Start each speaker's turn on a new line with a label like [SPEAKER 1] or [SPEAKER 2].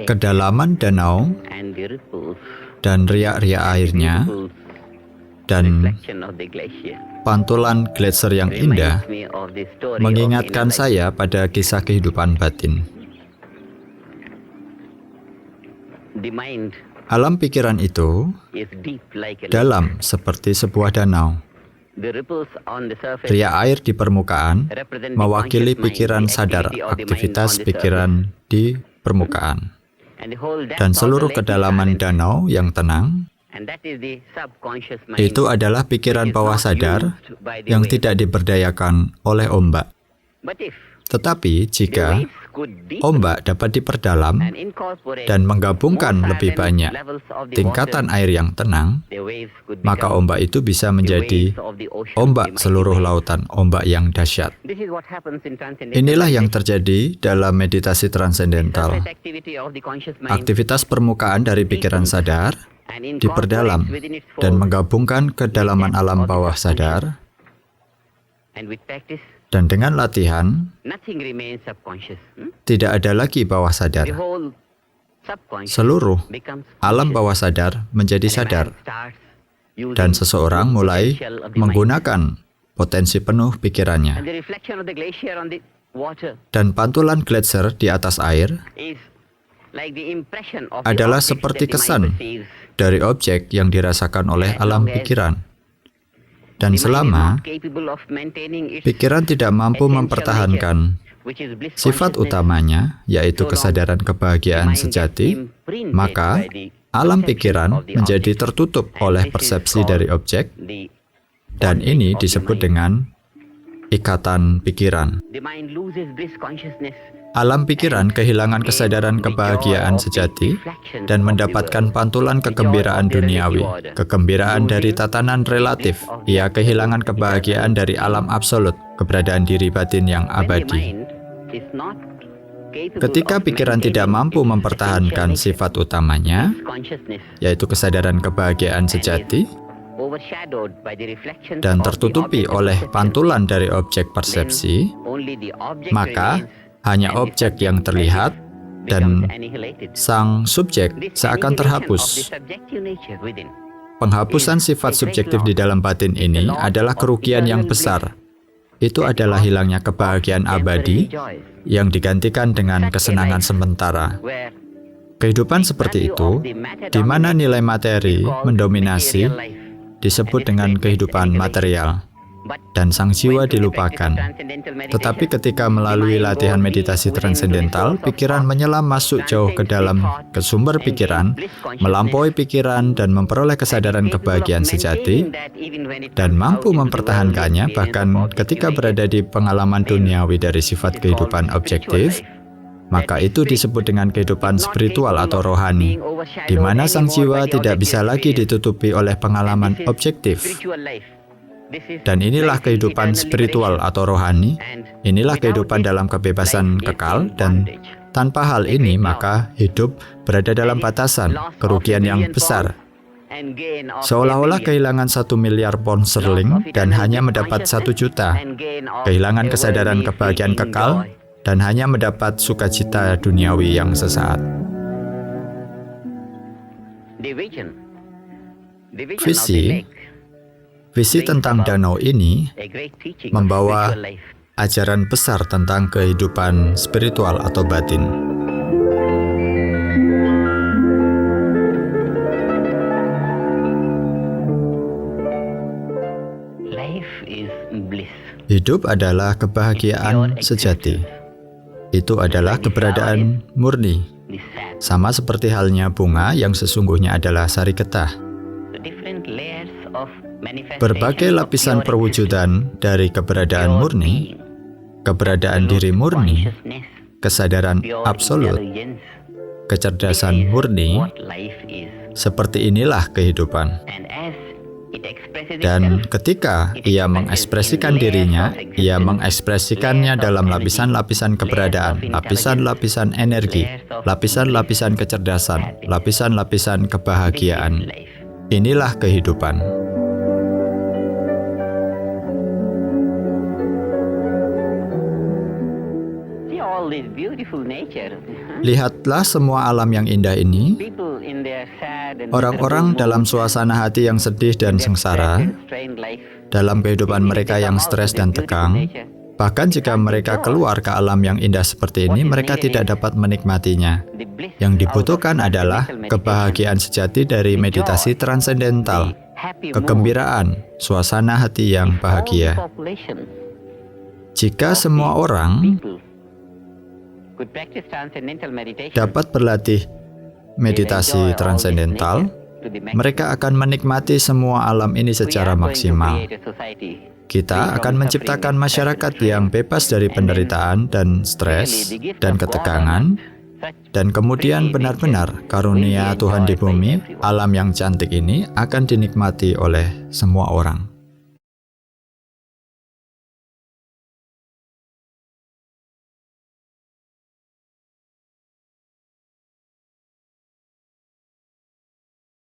[SPEAKER 1] kedalaman danau dan riak-riak airnya, dan pantulan gletser yang indah mengingatkan saya pada kisah kehidupan batin. Alam pikiran itu dalam seperti sebuah danau. Riak air di permukaan mewakili pikiran sadar, aktivitas pikiran di permukaan. Dan seluruh kedalaman danau yang tenang, itu adalah pikiran bawah sadar yang tidak diberdayakan oleh ombak. Tetapi jika ombak dapat diperdalam dan menggabungkan lebih banyak tingkatan air yang tenang, maka ombak itu bisa menjadi ombak seluruh lautan, ombak yang dahsyat. Inilah yang terjadi dalam meditasi transendental. Aktivitas permukaan dari pikiran sadar diperdalam dan menggabungkan kedalaman alam bawah sadar. Dan dengan latihan, tidak ada lagi bawah sadar. Seluruh alam bawah sadar menjadi sadar. Dan seseorang mulai menggunakan potensi penuh pikirannya. Dan pantulan gletser di atas air adalah seperti kesan dari objek yang dirasakan oleh alam pikiran. Dan selama pikiran tidak mampu mempertahankan sifat utamanya, yaitu kesadaran kebahagiaan sejati, maka alam pikiran menjadi tertutup oleh persepsi dari objek, dan ini disebut dengan ikatan pikiran. Alam pikiran kehilangan kesadaran kebahagiaan sejati dan mendapatkan pantulan kegembiraan duniawi, kegembiraan dari tatanan relatif. Ia kehilangan kebahagiaan dari alam absolut, keberadaan diri batin yang abadi. Ketika pikiran tidak mampu mempertahankan sifat utamanya, yaitu kesadaran kebahagiaan sejati, dan tertutupi oleh pantulan dari objek persepsi, maka hanya objek yang terlihat dan sang subjek seakan terhapus. Penghapusan sifat subjektif di dalam batin ini adalah kerugian yang besar. Itu adalah hilangnya kebahagiaan abadi yang digantikan dengan kesenangan sementara. Kehidupan seperti itu, di mana nilai materi mendominasi, disebut dengan kehidupan material. Dan sang jiwa dilupakan. Tetapi ketika melalui latihan meditasi transendental, pikiran menyelam masuk jauh ke dalam ke sumber pikiran, melampaui pikiran dan memperoleh kesadaran kebahagiaan sejati, dan mampu mempertahankannya bahkan ketika berada di pengalaman duniawi dari sifat kehidupan objektif, maka itu disebut dengan kehidupan spiritual atau rohani, di mana sang jiwa tidak bisa lagi ditutupi oleh pengalaman objektif. Dan inilah kehidupan spiritual atau rohani, inilah kehidupan dalam kebebasan kekal, dan tanpa hal ini maka hidup berada dalam batasan, kerugian yang besar. Seolah-olah kehilangan 1 miliar pound sterling dan hanya mendapat 1 juta, kehilangan kesadaran kebahagiaan kekal, dan hanya mendapat sukacita duniawi yang sesaat. Visi tentang danau ini membawa ajaran besar tentang kehidupan spiritual atau batin. Hidup adalah kebahagiaan sejati. Itu adalah keberadaan murni, sama seperti halnya bunga yang sesungguhnya adalah sari getah. Berbagai lapisan perwujudan dari keberadaan murni, keberadaan diri murni, kesadaran absolut, kecerdasan murni, seperti inilah kehidupan. Dan ketika ia mengekspresikan dirinya, ia mengekspresikannya dalam lapisan-lapisan keberadaan, lapisan-lapisan energi, lapisan-lapisan kecerdasan, lapisan-lapisan kebahagiaan. Inilah kehidupan. Lihatlah semua alam yang indah ini. Orang-orang dalam suasana hati yang sedih dan sengsara, dalam kehidupan mereka yang stres dan tegang, bahkan jika mereka keluar ke alam yang indah seperti ini, mereka tidak dapat menikmatinya. Yang dibutuhkan adalah kebahagiaan sejati dari meditasi transendental, kegembiraan, suasana hati yang bahagia. Jika semua orang dapat berlatih meditasi transendental, mereka akan menikmati semua alam ini secara maksimal. Kita akan menciptakan masyarakat yang bebas dari penderitaan dan stres dan ketegangan, dan kemudian benar-benar karunia Tuhan di bumi, alam yang cantik ini akan dinikmati oleh semua orang.